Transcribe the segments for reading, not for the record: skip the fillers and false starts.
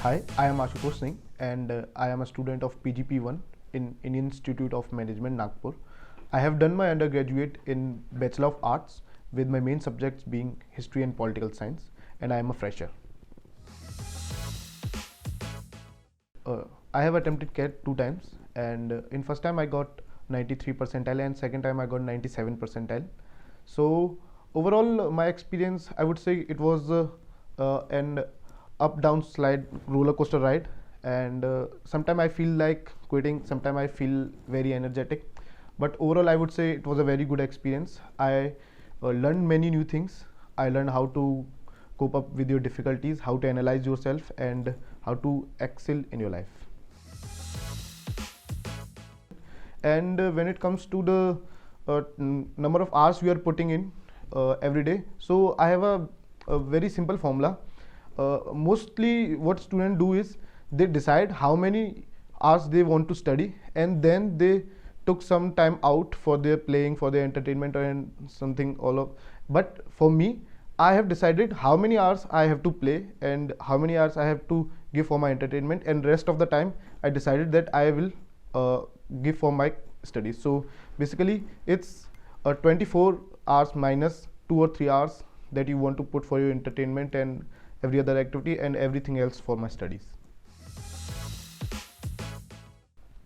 Hi, I am Ashutosh Singh and I am a student of PGP1 in Indian Institute of Management Nagpur. I have done my undergraduate in Bachelor of Arts with my main subjects being History and Political Science, and I am a fresher. I have attempted CAT 2 times, and in first time I got 93 percentile and second time I got 97 percentile. So overall my experience, I would say it was an up down slide roller coaster ride, and sometimes I feel like quitting, sometimes I feel very energetic, but overall I would say it was a very good experience. I learned many new things. I learned how to cope up with your difficulties, how to analyze yourself, and how to excel in your life. And when it comes to the number of hours we are putting in every day, so I have a very simple formula. Mostly what students do is they decide how many hours they want to study, and then they took some time out for their playing, for their entertainment and something all of. But for me, I have decided how many hours I have to play and how many hours I have to give for my entertainment, and rest of the time I decided that I will give for my studies. So basically it's 24 hours minus 2 or 3 hours that you want to put for your entertainment and every other activity and everything else for my studies.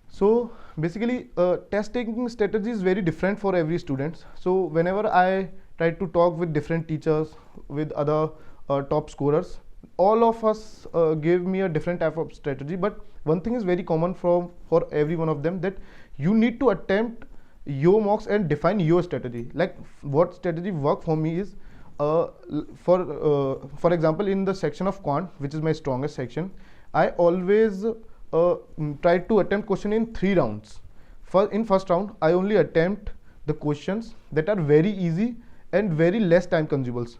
So basically test taking strategy is very different for every student. So whenever I try to talk with different teachers, with other top scorers, all of us gave me a different type of strategy, but one thing is very common for every one of them, that you need to attempt your mocks and define your strategy. Like what strategy work for me is, for example, in the section of quant, which is my strongest section, I always try to attempt question in 3 rounds. In first round I only attempt the questions that are very easy and very less time consumables.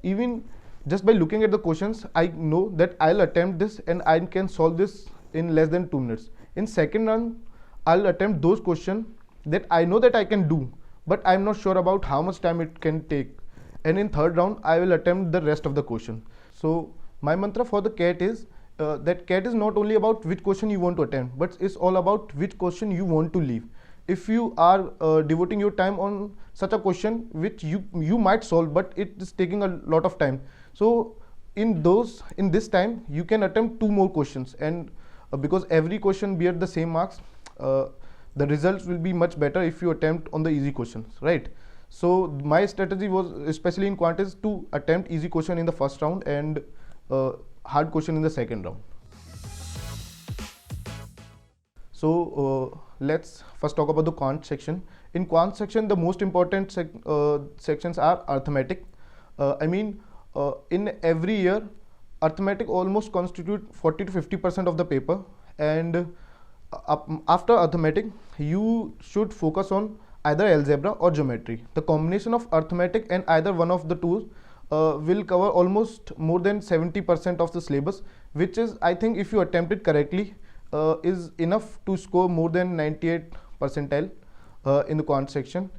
Even just by looking at the questions, I know that I'll attempt this and I can solve this in less than 2 minutes. In second round I'll attempt those questions that I know that I can do, but I'm not sure about how much time it can take. And in third round I will attempt the rest of the question. So my mantra for the CAT is that CAT is not only about which question you want to attempt, but it's all about which question you want to leave. If you are devoting your time on such a question which you might solve, but it is taking a lot of time, so in this time you can attempt 2 more questions, and because every question bears the same marks, the results will be much better if you attempt on the easy questions, right? So my strategy was, especially in quant, is to attempt easy question in the first round and hard question in the second round. So let's first talk about the quant section. In quant section, the most important sections are arithmetic. In every year, arithmetic almost constitute 40 to 50% of the paper, and after arithmetic you should focus on either algebra or geometry. The combination of arithmetic and either one of the two will cover almost more than 70% of the syllabus, which is, I think, if you attempt it correctly, is enough to score more than 98 percentile in the quant section.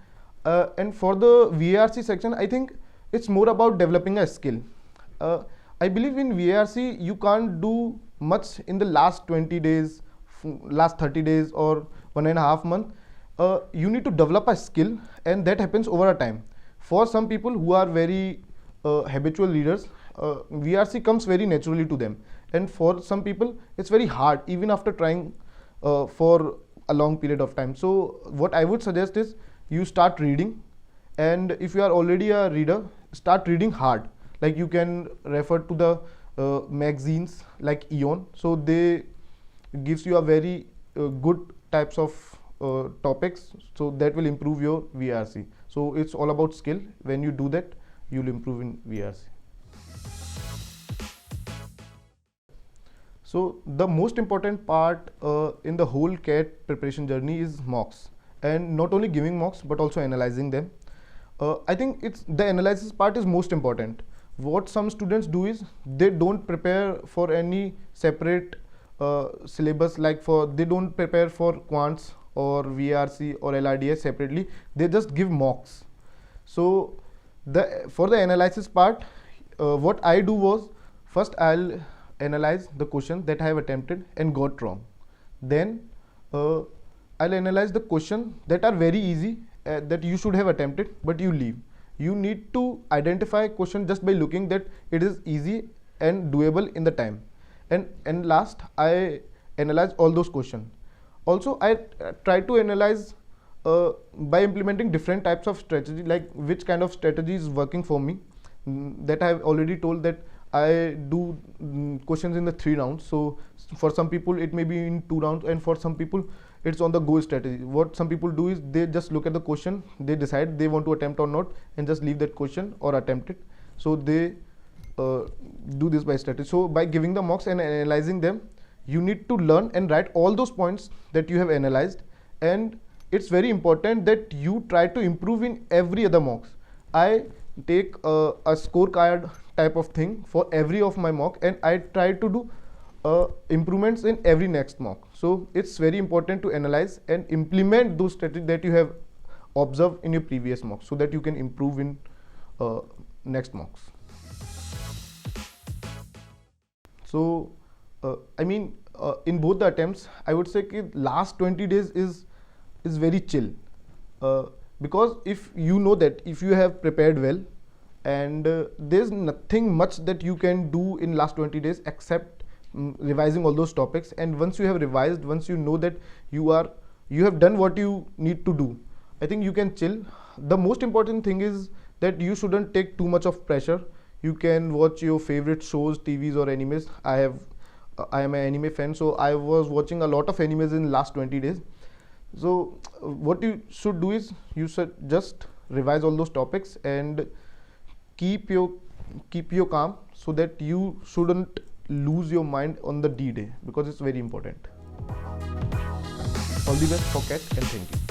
And for the VARC section, I think it's more about developing a skill. I believe in VARC you can't do much in the last 20 days, last 30 days or 1.5 months. You need to develop a skill, and that happens over a time. For some people who are very habitual readers, VRC comes very naturally to them, and for some people it's very hard even after trying for a long period of time. So what I would suggest is you start reading, and if you are already a reader, start reading hard. Like you can refer to the magazines like IIM, so they gives you a very good types of topics, so that will improve your VRC. So it's all about skill. When you do that, you'll improve in VRC. So the most important part in the whole CAT preparation journey is mocks, and not only giving mocks but also analyzing them. I think it's the analysis part is most important. What some students do is they don't prepare for any separate syllabus, like they don't prepare for quants or VRC or LRDS separately, they just give mocks. So for the analysis part, what I do was, first I'll analyze the question that I have attempted and got wrong. Then I'll analyze the question that are very easy, that you should have attempted but you leave. You need to identify question just by looking that it is easy and doable in the time. And last, I analyze all those questions. Also, I try to analyze by implementing different types of strategy, like which kind of strategy is working for me. That I have already told that I do questions in the 3 rounds. So for some people it may be in 2 rounds, and for some people it's on the go strategy. What some people do is they just look at the question, they decide they want to attempt or not, and just leave that question or attempt it. So they do this by strategy. So by giving the mocks and analyzing them, you need to learn and write all those points that you have analyzed, and it's very important that you try to improve in every other mocks. I take a scorecard type of thing for every of my mock, and I try to do improvements in every next mock. So it's very important to analyze and implement those strategies that you have observed in your previous mock, so that you can improve in next mocks. So in both the attempts, I would say that last 20 days is very chill, because if you know that if you have prepared well, and there's nothing much that you can do in last 20 days except revising all those topics. And once you have revised, once you know that you have done what you need to do, I think you can chill. The most important thing is that you shouldn't take too much of pressure. You can watch your favorite shows, TVs or animes. I am an anime fan, so I was watching a lot of animes in last 20 days. So what you should do is you should just revise all those topics and keep your calm, so that you shouldn't lose your mind on the D-Day, because it's very important. All the best for CAT, and thank you.